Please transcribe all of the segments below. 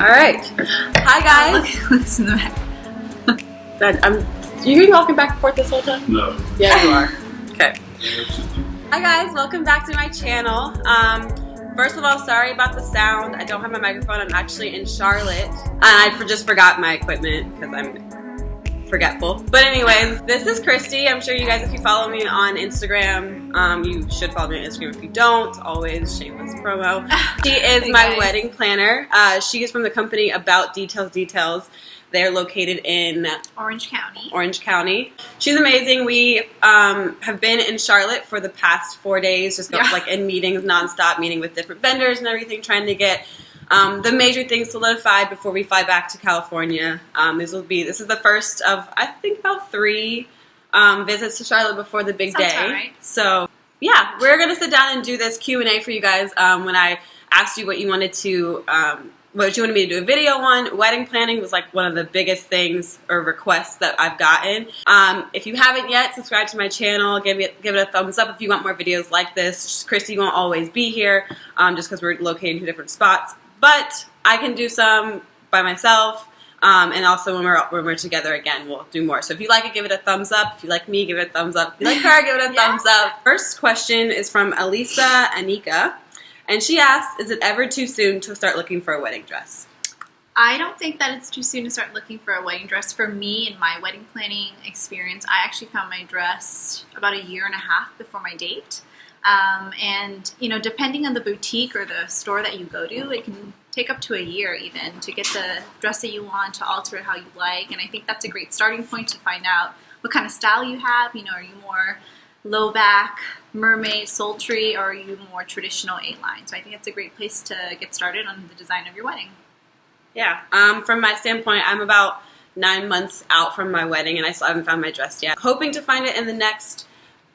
All right. Hi guys. Listen to that. You walking back and forth this whole time? No. Yeah, you are. Okay. Hi guys, welcome back to my channel. First of all, sorry about the sound. I don't have my microphone. I'm actually in Charlotte, and I just forgot my equipment because I'm forgetful. But anyways, this is Kristi. I'm sure you guys, if you follow me on Instagram, you should follow me on Instagram. If you don't, always shameless promo. She is my wedding planner. She is from the company About Details. They're located in Orange County. Orange County. She's amazing. We have been in Charlotte for the past 4 days, just like in meetings nonstop, meeting with different vendors and everything, trying to get the major things solidified before we fly back to California. This is the first of, I think, about 3 visits to Charlotte before the big day. About right. So yeah, we're gonna sit down and do this Q&A for you guys. When I asked you what you wanted to. What you wanted me to do a video on, wedding planning was like one of the biggest things or requests that I've gotten. If you haven't yet, subscribe to my channel, give it a thumbs up if you want more videos like this. Kristi won't always be here just because we're located in 2 different spots, but I can do some by myself, and also when we're together again, we'll do more. So if you like it, give it a thumbs up. If you like me, give it a thumbs up. If you like her, give it a thumbs up. First question is from Elisa Anika. And she asks, is it ever too soon to start looking for a wedding dress? I don't think that it's too soon to start looking for a wedding dress. For me, in my wedding planning experience, I actually found my dress about 1.5 years before my date. And, you know, depending on the boutique or the store that you go to, it can take up to 1 year even to get the dress that you want, to alter it how you like. And I think that's a great starting point to find out what kind of style you have. You know, are you more low back, mermaid, sultry, or are you more traditional A-line? So I think it's a great place to get started on the design of your wedding. Yeah. From my standpoint, I'm about 9 months out from my wedding, and I still haven't found my dress yet. Hoping to find it in the next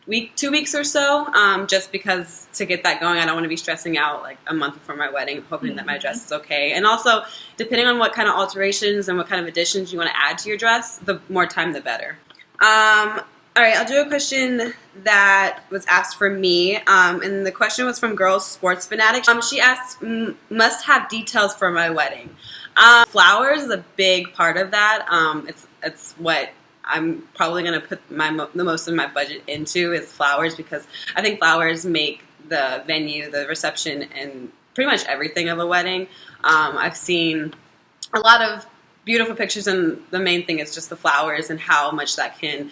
week, 2 weeks or so, just because to get that going, I don't want to be stressing out like a month before my wedding, hoping that my dress is okay. And also, depending on what kind of alterations and what kind of additions you want to add to your dress, the more time, the better. All right, I'll do a question that was asked for me, and the question was from Girls Sports Fanatic. She asked, must have details for my wedding. Flowers is a big part of that. It's what I'm probably going to put the most of my budget into is flowers, because I think flowers make the venue, the reception, and pretty much everything of a wedding. I've seen a lot of beautiful pictures, and the main thing is just the flowers and how much that can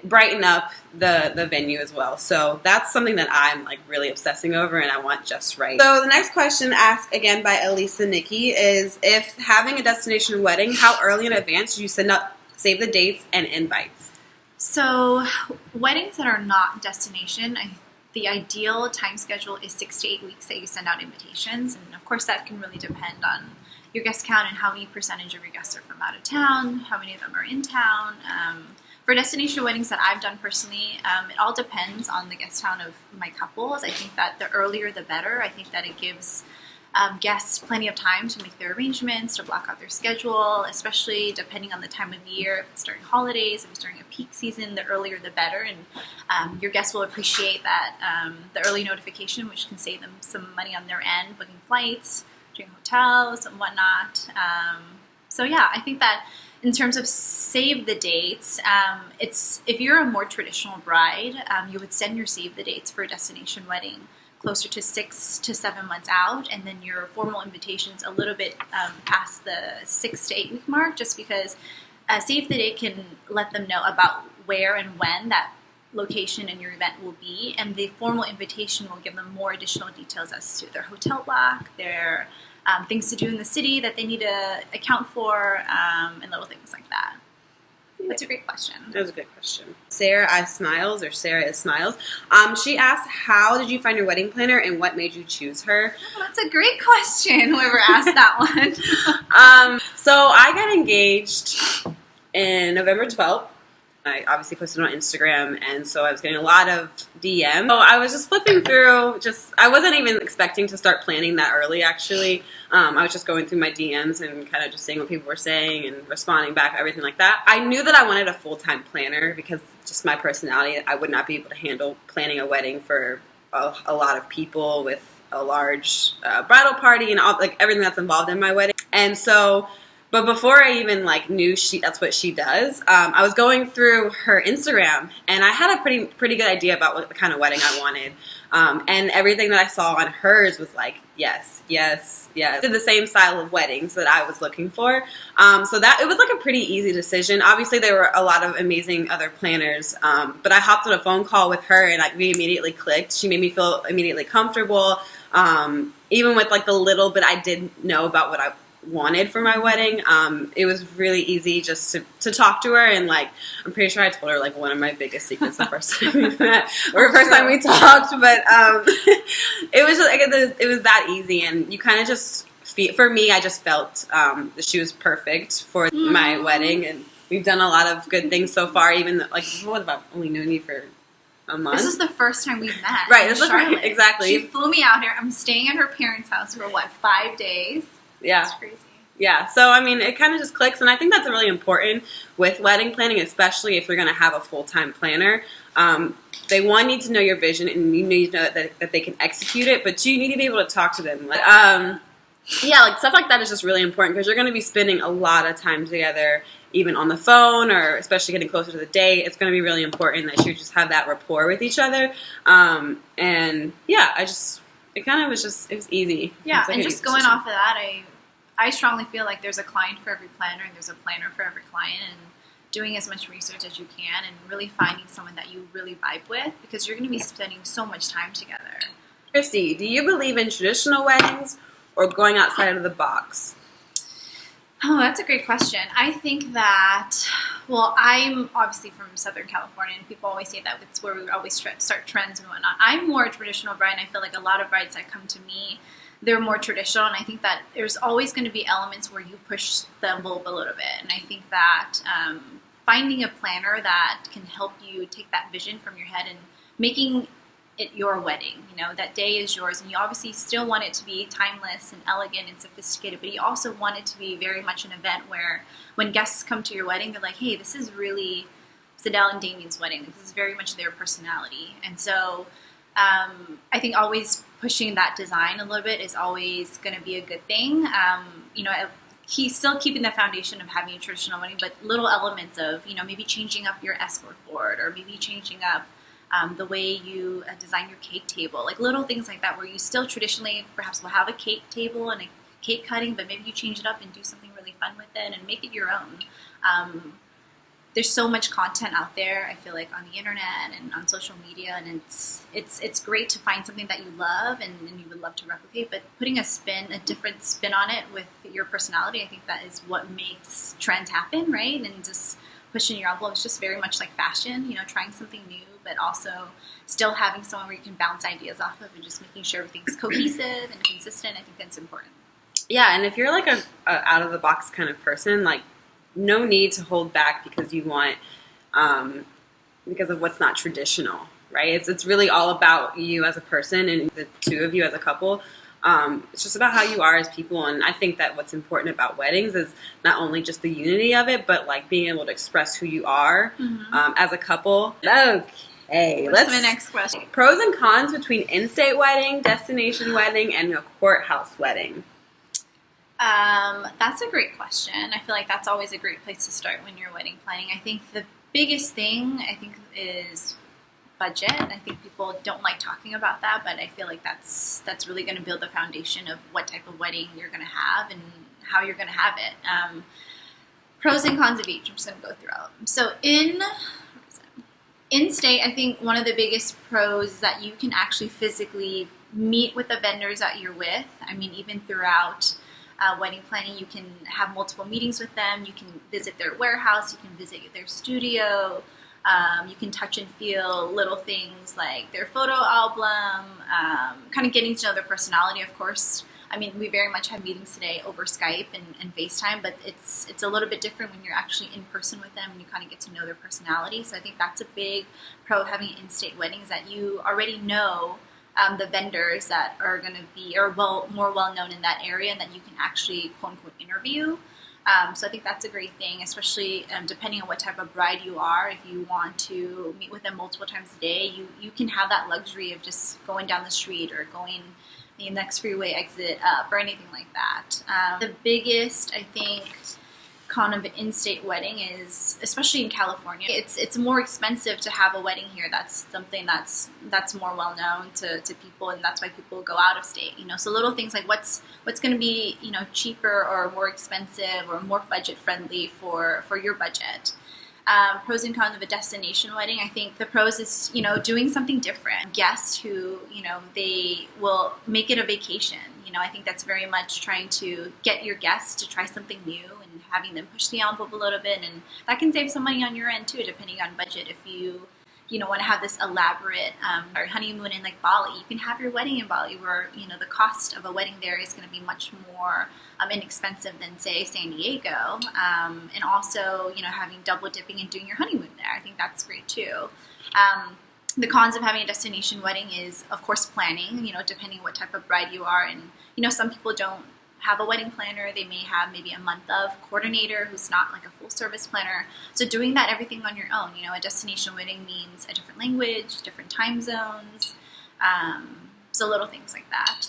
brighten up the venue as well. So that's something that I'm like really obsessing over, and I want just right. So the next question, asked again by Elisa Nikki, is if having a destination wedding, how early in advance do you save the dates and invites? So weddings that are not destination, the ideal time schedule is 6 to 8 weeks that you send out invitations, and of course that can really depend on your guest count and how many percentage of your guests are from out of town, how many of them are in town. For destination weddings that I've done personally, it all depends on the guest count of my couples. I think that the earlier the better. I think that it gives guests plenty of time to make their arrangements, to block out their schedule, especially depending on the time of year. If it's during holidays, if it's during a peak season, the earlier the better. And your guests will appreciate that, the early notification, which can save them some money on their end, booking flights, doing hotels and whatnot. So yeah, I think that in terms of save the dates, if you're a more traditional bride, you would send your save the dates for a destination wedding closer to 6 to 7 months out, and then your formal invitations a little bit past the 6 to 8 week mark, just because save the date can let them know about where and when that location and your event will be, and the formal invitation will give them more additional details as to their hotel block, their things to do in the city that they need to account for, and little things like that. That's a great question. That was a good question. Sarah is Smiles. She asked, how did you find your wedding planner and what made you choose her? Oh, that's a great question, whoever asked that one. So I got engaged in November 12th. I obviously posted on Instagram, and so I was getting a lot of DMs. So I was just flipping through, I wasn't even expecting to start planning that early, actually. I was just going through my DMs and kind of just seeing what people were saying and responding back, everything like that. I knew that I wanted a full-time planner because just my personality, I would not be able to handle planning a wedding for a lot of people with a large bridal party and all, like, everything that's involved in my wedding. And so, but before I even like knew that's what she does, I was going through her Instagram, and I had a pretty good idea about what kind of wedding I wanted. And everything that I saw on hers was like, yes. Did the same style of weddings that I was looking for. So that it was like a pretty easy decision. Obviously, there were a lot of amazing other planners, but I hopped on a phone call with her, and like we immediately clicked. She made me feel immediately comfortable. Even with like the little bit I didn't know about what I wanted for my wedding, it was really easy just to talk to her. And like, I'm pretty sure I told her like one of my biggest secrets the first time we met, or the first time we talked, but it was just like, it was that easy. And you kind of just for me, I just felt that she was perfect for my wedding, and we've done a lot of good things so far. Even like, what about only known you for a month? This is the first time we've met. Right, this is right, exactly. She flew me out here. I'm staying at her parents' house for 5 days? Yeah. That's crazy. Yeah, so I mean, it kind of just clicks, and I think that's really important with wedding planning, especially if you're going to have a full-time planner. They, one, need to know your vision, and you need to know that they can execute it, but two, you need to be able to talk to them. Like, yeah, like stuff like that is just really important, because you're going to be spending a lot of time together, even on the phone, or especially getting closer to the date. It's going to be really important that you just have that rapport with each other. And yeah, it was easy. Yeah, and just going off of that, I strongly feel like there's a client for every planner, and there's a planner for every client, and doing as much research as you can and really finding someone that you really vibe with, because you're going to be spending so much time together. Kristi, do you believe in traditional weddings or going outside of the box? Oh, that's a great question. I think that, well, I'm obviously from Southern California, and people always say that it's where we always start trends and whatnot. I'm more a traditional bride, and I feel like a lot of brides that come to me, they're more traditional, and I think that there's always going to be elements where you push the envelope a little bit. And I think that finding a planner that can help you take that vision from your head and making it your wedding, that day is yours, and you obviously still want it to be timeless and elegant and sophisticated, but you also want it to be very much an event where when guests come to your wedding, they're like, hey, this is really Sydel and Damien's wedding. This is very much their personality. And so I think always pushing that design a little bit is always going to be a good thing. He's still keeping the foundation of having a traditional wedding, but little elements of, maybe changing up your escort board, or maybe changing up the way you design your cake table, like little things like that, where you still traditionally perhaps will have a cake table and a cake cutting, but maybe you change it up and do something really fun with it and make it your own. There's so much content out there, I feel like, on the internet and on social media, and it's great to find something that you love and you would love to replicate, but putting a different spin on it with your personality, I think that is what makes trends happen, right? And just pushing your envelope is just very much like fashion, trying something new, but also still having someone where you can bounce ideas off of, and just making sure everything's cohesive and consistent. I think that's important. Yeah, and if you're like a out-of-the-box kind of person, like, no need to hold back because you want, because of what's not traditional, right? It's really all about you as a person and the two of you as a couple. It's just about how you are as people, and I think that what's important about weddings is not only just the unity of it, but like being able to express who you are as a couple. Okay, What's my next question? Pros and cons between in-state wedding, destination wedding, and a courthouse wedding. That's a great question. I feel like that's always a great place to start when you're wedding planning. I think the biggest thing, is budget. I think people don't like talking about that, but I feel like that's really going to build the foundation of what type of wedding you're going to have and how you're going to have it. Pros and cons of each. I'm just going to go through all of them. So in-state, I think one of the biggest pros is that you can actually physically meet with the vendors that you're with. I mean, even throughout wedding planning, you can have multiple meetings with them. You can visit their warehouse. You can visit their studio. You can touch and feel little things like their photo album, kind of getting to know their personality, of course. I mean, we very much have meetings today over Skype and FaceTime, but it's a little bit different when you're actually in person with them and you kind of get to know their personality. So I think that's a big pro of having an in-state wedding, is that you already know the vendors that are going to be more well-known in that area, and that you can actually, quote-unquote, interview. So I think that's a great thing, especially depending on what type of bride you are. If you want to meet with them multiple times a day, you can have that luxury of just going down the street or going the next freeway exit up or anything like that. The biggest, I think, con of an in-state wedding is, especially in California, it's more expensive to have a wedding here. That's something that's more well known to people, and that's why people go out of state. So little things like what's going to be cheaper or more expensive or more budget friendly for your budget. Pros and cons of a destination wedding. I think the pros is, doing something different. Guests who, they will make it a vacation. I think that's very much trying to get your guests to try something new and having them push the envelope a little bit. And that can save some money on your end too, depending on budget. If you want to have this elaborate honeymoon in like Bali, you can have your wedding in Bali where, the cost of a wedding there is going to be much more inexpensive than, say, San Diego. And also, having double dipping and doing your honeymoon there. I think that's great too. The cons of having a destination wedding is, of course, planning, depending what type of bride you are. And, some people don't have a wedding planner. They may have maybe a month of coordinator who's not like a full service planner. So doing that everything on your own, a destination wedding means a different language, different time zones, so little things like that.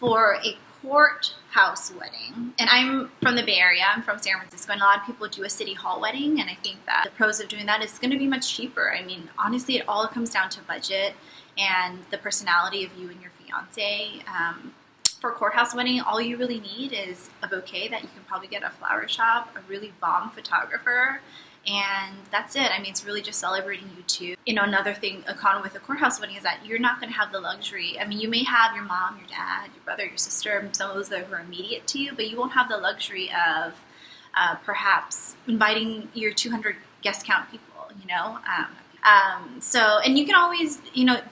For a courthouse wedding, and I'm from the Bay Area, I'm from San Francisco, and a lot of people do a city hall wedding, and I think that the pros of doing that is going to be much cheaper. I mean, honestly, it all comes down to budget and the personality of you and your fiance. For a courthouse wedding, all you really need is a bouquet that you can probably get at a flower shop, a really bomb photographer, and that's it. I mean, it's really just celebrating you two. Another thing, a con with a courthouse wedding is that you're not going to have the luxury. I mean, you may have your mom, your dad, your brother, your sister, some of those that are immediate to you, but you won't have the luxury of perhaps inviting your 200 guest count people, and you can always,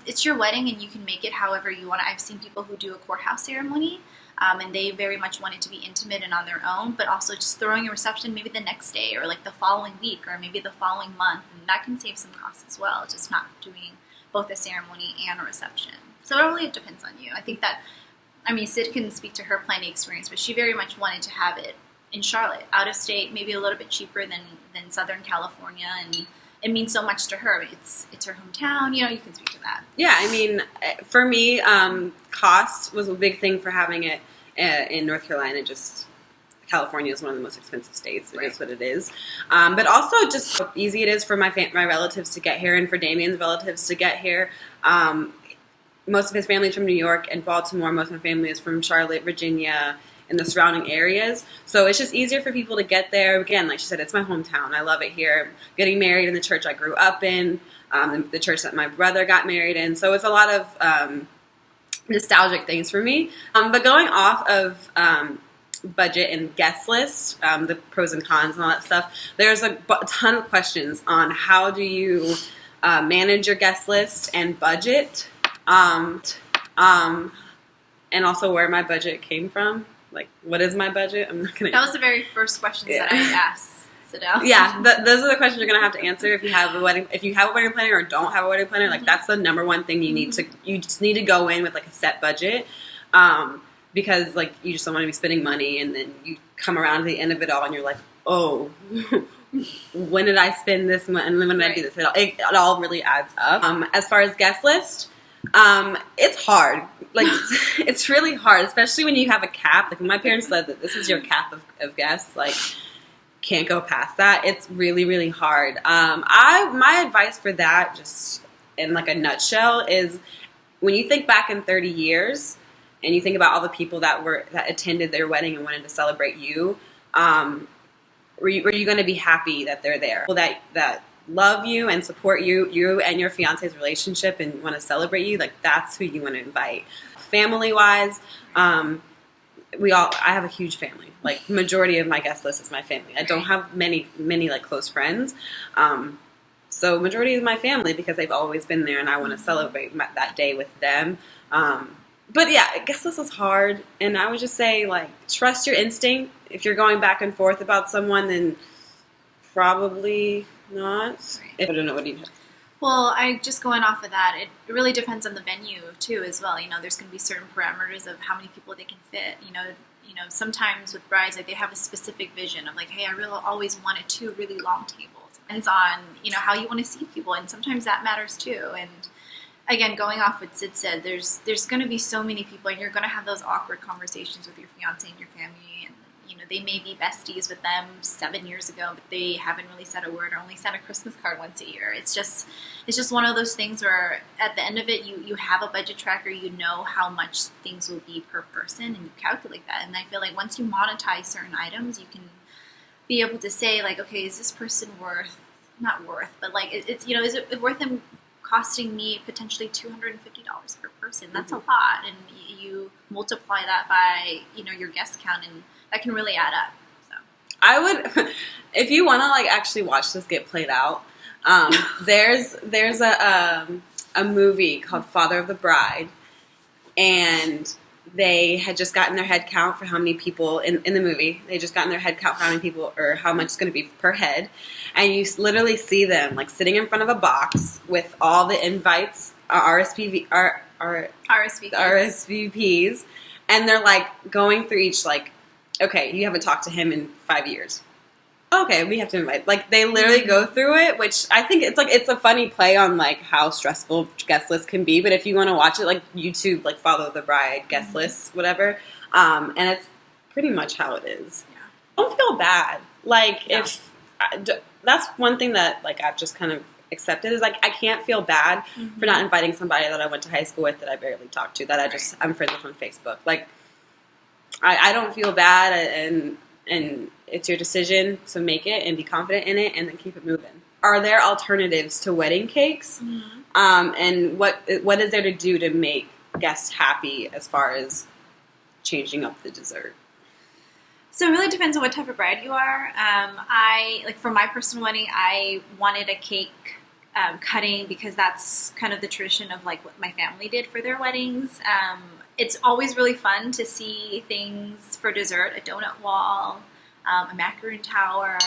it's your wedding and you can make it however you want. I've seen people who do a courthouse ceremony, and they very much want it to be intimate and on their own, but also just throwing a reception maybe the next day or like the following week or maybe the following month, and that can save some costs as well, just not doing both a ceremony and a reception. So it really depends on you. I think that, Sid can speak to her planning experience, but she very much wanted to have it in Charlotte, out of state, maybe a little bit cheaper than Southern California, and it means so much to her. It's her hometown. You can speak to that. Yeah, for me, cost was a big thing for having it in North Carolina. Just California is one of the most expensive states. It is what it is. But also just how easy it is for my relatives to get here and for Damien's relatives to get here. Most of his family is from New York and Baltimore. Most of my family is from Charlotte, Virginia, and the surrounding areas. So it's just easier for people to get there. Again, like she said, it's my hometown. I love it here. I'm getting married in the church I grew up in, the church that my brother got married in. So it's a lot of nostalgic things for me. But going off of budget and guest list, the pros and cons and all that stuff, there's a ton of questions on how do you manage your guest list and budget, and also where my budget came from. Like, what is my budget? I'm not gonna. That was the very first questions that I asked Sydel. Yeah, those are the questions you're gonna have to answer if you have a wedding. If you have a wedding planner or don't have a wedding planner, like that's the number one thing you need to. You just need to go in with like a set budget, because like you just don't want to be spending money, and then you come around to the end of it all, and you're like, oh, when did I spend this money? And when did I do this? It all really adds up. As far as guest list. It's hard. Like, it's really hard, especially when you have a cap. Like, my parents said that this is your cap of guests. Like, can't go past that. It's really, really hard. My advice for that, just in like a nutshell, is when you think back in 30 years and you think about all the people that attended their wedding and wanted to celebrate you, were you going to be happy that they're there? People that love you and support you and your fiance's relationship and want to celebrate you, like that's who you want to invite. Family wise, I have a huge family. Like majority of my guest list is my family. I don't have many like close friends. So majority is my family because they've always been there and I want to celebrate that day with them. But yeah, guest list is hard, and I would just say like trust your instinct. If you're going back and forth about someone, then probably not. I don't know what you. Well, just going off of that, it really depends on the venue too, as well. There's going to be certain parameters of how many people they can fit. Sometimes with brides, like they have a specific vision of like, hey, I really always wanted 2 really long tables. Depends on how you want to see people, and sometimes that matters too. And again, going off what Sid said, there's going to be so many people, and you're going to have those awkward conversations with your fiance and your family, and they may be besties with them 7 years ago, but they haven't really said a word or only sent a Christmas card once a year. It's just one of those things where at the end of it, you have a budget tracker, you know how much things will be per person, and you calculate that. And I feel like once you monetize certain items, you can be able to say, like, okay, is this person not worth, but like, is it worth them costing me potentially $250 per person? That's a lot, and you multiply that by your guest count, and that can really add up. So I would, if you want to like actually watch this get played out, there's a movie called Father of the Bride, and they had just gotten their head count for how many people in the movie. They just gotten their head count for how many people or how much it's going to be per head, and you literally see them like sitting in front of a box with all the invites, RSVPs, and they're like going through each like, okay, you haven't talked to him in 5 years. Okay, we have to invite. Like, they literally go through it, which I think it's a funny play on, like, how stressful guest lists can be. But if you want to watch it, like, YouTube, like, Follow the Bride guest lists, whatever. And it's pretty much how it is. Yeah. Don't feel bad. Like, that's one thing that, like, I've just kind of accepted is, like, I can't feel bad for not inviting somebody that I went to high school with that I barely talked to, that I'm friends with on Facebook. Like, I don't feel bad, and it's your decision, so make it and be confident in it and then keep it moving. Are there alternatives to wedding cakes? And what is there to do to make guests happy as far as changing up the dessert? So it really depends on what type of bride you are. For my personal wedding, I wanted a cake cutting because that's kind of the tradition of like what my family did for their weddings. It's always really fun to see things for dessert, a donut wall, a macaroon tower.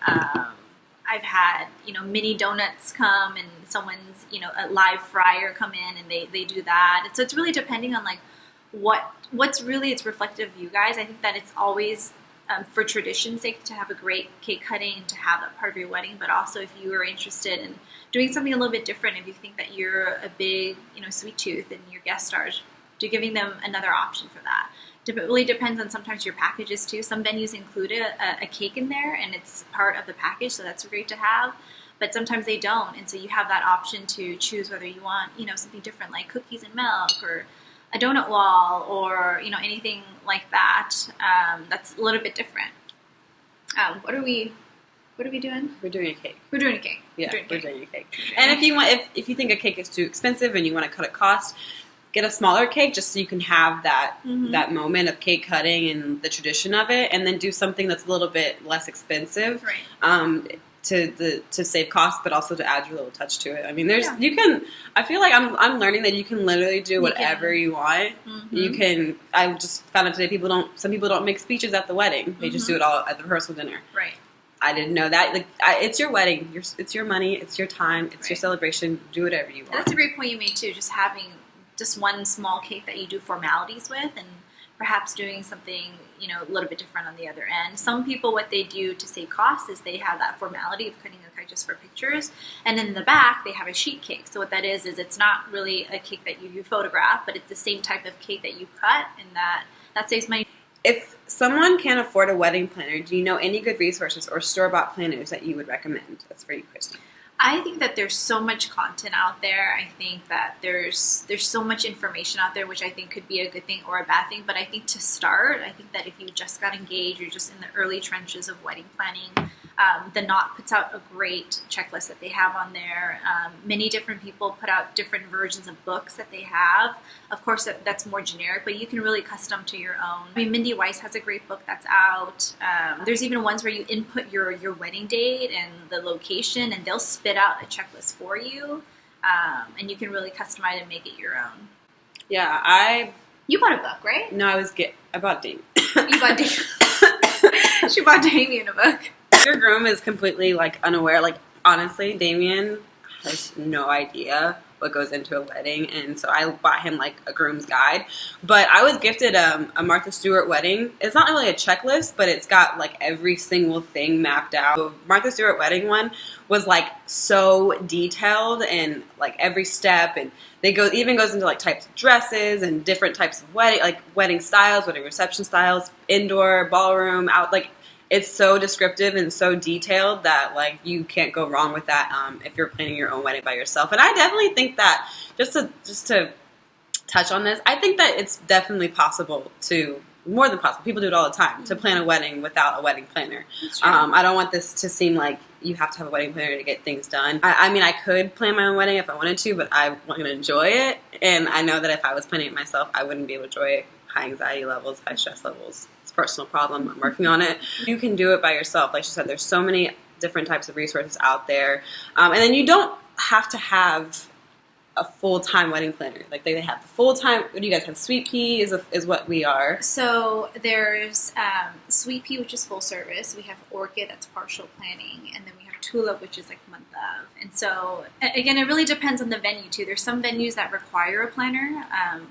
I've had, mini donuts come and someone's, a live fryer come in and they do that. And so it's really depending on like what's really, it's reflective of you guys. I think that it's always for tradition's sake to have a great cake cutting, to have that part of your wedding, but also if you are interested in doing something a little bit different, if you think that you're a big, sweet tooth and your guest stars, to giving them another option for that. It really depends on sometimes your packages too. Some venues include a cake in there and it's part of the package, so that's great to have. But sometimes they don't, and so you have that option to choose whether you want, something different like cookies and milk or a donut wall or anything like that. That's a little bit different. What are we doing? We're doing a cake. We're doing a cake. Yeah, we're doing a cake. And if you think a cake is too expensive and you want to cut a cost, get a smaller cake just so you can have that that moment of cake cutting and the tradition of it, and then do something that's a little bit less expensive, right? To save costs, but also to add your little touch to it. I mean, you can. I feel like I'm learning that you can literally do whatever you want. You can. I just found out today some people don't make speeches at the wedding. They just do it all at the rehearsal dinner. Right. I didn't know that. Like, it's your wedding. It's your money. It's your time. It's your celebration. Do whatever you want. That's a great point you made too. Just having just one small cake that you do formalities with, and perhaps doing something, a little bit different on the other end. Some people, what they do to save costs is they have that formality of cutting a cake just for pictures, and then in the back they have a sheet cake. So what that is it's not really a cake that you photograph, but it's the same type of cake that you cut, and that saves money. If someone can't afford a wedding planner, do you know any good resources or store-bought planners that you would recommend? That's for you, Kristi. I think that there's so much content out there. I think that there's so much information out there, which I think could be a good thing or a bad thing. But I think to start, I think that if you just got engaged, you're just in the early trenches of wedding planning, The Knot puts out a great checklist that they have on there. Many different people put out different versions of books that they have. Of course, that's more generic, but you can really custom to your own. I mean, Mindy Weiss has a great book that's out. There's even ones where you input your wedding date and the location, and they'll spit out a checklist for you, and you can really customize and make it your own. Yeah, You bought a book, right? No, I bought Damien. You bought Damien. She bought Damien a book. Your groom is completely, like, unaware. Like, honestly, Damien has no idea what goes into a wedding, and so I bought him like a groom's guide. But I was gifted a Martha Stewart wedding. It's not really a checklist, but it's got like every single thing mapped out. The Martha Stewart wedding one was like so detailed and like every step, and even goes into like types of dresses and different types of wedding styles, wedding reception styles, indoor, ballroom, out, like it's so descriptive and so detailed that like you can't go wrong with that if you're planning your own wedding by yourself. And I definitely think that just to touch on this, I think that it's definitely possible to, more than possible, people do it all the time, to plan a wedding without a wedding planner. I don't want this to seem like you have to have a wedding planner to get things done. I mean, I could plan my own wedding if I wanted to, but I want to enjoy it. And I know that if I was planning it myself, I wouldn't be able to enjoy it. High anxiety levels, high stress levels. It's a personal problem. I'm working on it. You can do it by yourself. Like she said, there's so many different types of resources out there. And then you don't have to have a full-time wedding planner. Like they have the full-time, what do you guys have? Sweet Pea is what we are. So there's Sweet Pea, which is full service. We have Orchid, that's partial planning. And then we have Tulip, which is like month of. And so, again, it really depends on the venue too. There's some venues that require a planner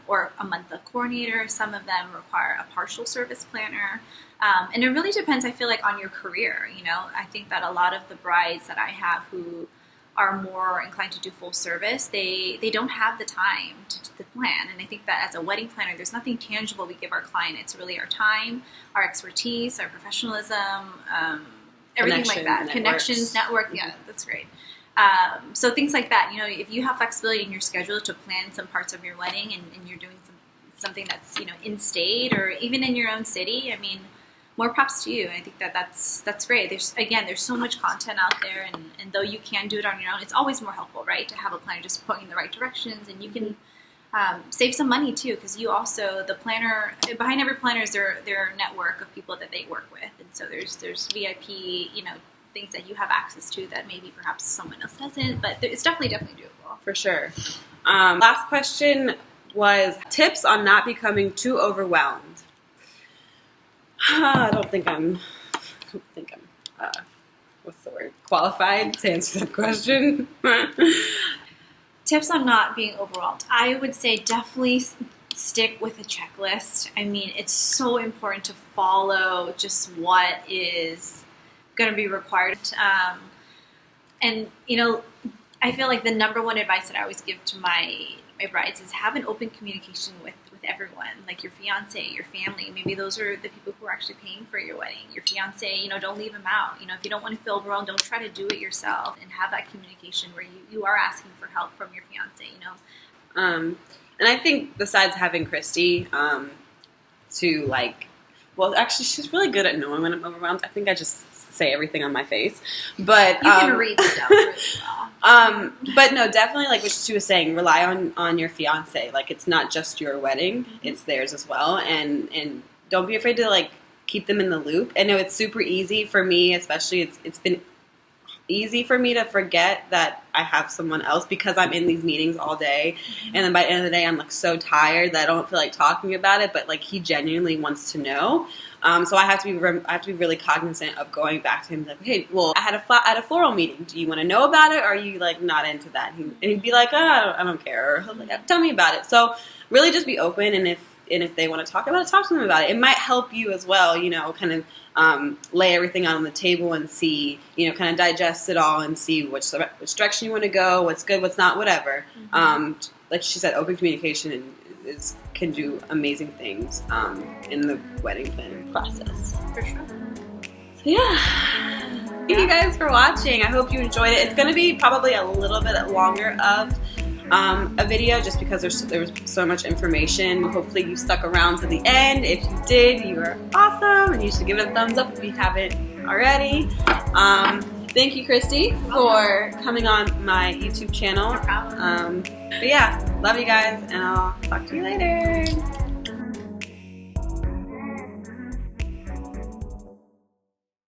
or a month of coordinator. Some of them require a partial service planner. And it really depends, I feel like, on your career. You know, I think that a lot of the brides that I have who are more inclined to do full service, they don't have the time to plan. And I think that as a wedding planner, there's nothing tangible we give our client. It's really our time, our expertise, our professionalism, everything like that. Connections, network, yeah, that's great. So things like that, you know, if you have flexibility in your schedule to plan some parts of your wedding and you're doing something that's, you know, in state or even in your own city, I mean, more props to you. I think that's great. There's so much content out there, and though you can do it on your own, it's always more helpful, right, to have a planner just pointing in the right directions, and you can save some money too, because you also, the planner, behind every planner is their network of people that they work with, and so there's VIP, you know, things that you have access to that maybe perhaps someone else doesn't, but it's definitely doable. For sure. Last question was tips on not becoming too overwhelmed. I don't think I'm what's the word, qualified to answer that question. Tips on not being overwhelmed. I would say definitely stick with a checklist. I mean, it's so important to follow just what is going to be required. And, you know, I feel like the number one advice that I always give to my brides is have an open communication with everyone, like your fiance, your family. Maybe those are the people who are actually paying for your wedding. Your fiance, you know, don't leave them out. You know, if you don't want to feel overwhelmed, don't try to do it yourself, and have that communication where you are asking for help from your fiance, you know. And I think besides having Kristi, to like, well, actually, she's really good at knowing when I'm overwhelmed. I think I just say everything on my face, but you can read stuff really well. But no, definitely, like what she was saying, rely on your fiance. Like, it's not just your wedding; it's theirs as well, and don't be afraid to like keep them in the loop. I know it's super easy for me, especially it's been easy for me to forget that I have someone else because I'm in these meetings all day, and then by the end of the day, I'm like so tired that I don't feel like talking about it. But like, he genuinely wants to know. So I have to be really cognizant of going back to him like, hey, well, I had a floral meeting. Do you want to know about it, or are you like not into that? And he'd be like, oh, I don't care. Or he'll like, tell me about it. So really, just be open, and if they want to talk about it, talk to them about it. It might help you as well, you know, kind of lay everything out on the table and see, you know, kind of digest it all and see which direction you want to go, what's good, what's not, whatever. Like she said, open communication can do amazing things in the wedding planning process. For sure. So yeah. Thank you guys for watching. I hope you enjoyed it. It's going to be probably a little bit longer of a video just because there was so much information. Hopefully you stuck around to the end. If you did, you are awesome, and you should give it a thumbs up if you haven't already. Thank you, Kristi, for coming on my YouTube channel. No problem. But yeah, love you guys, and I'll talk to you later.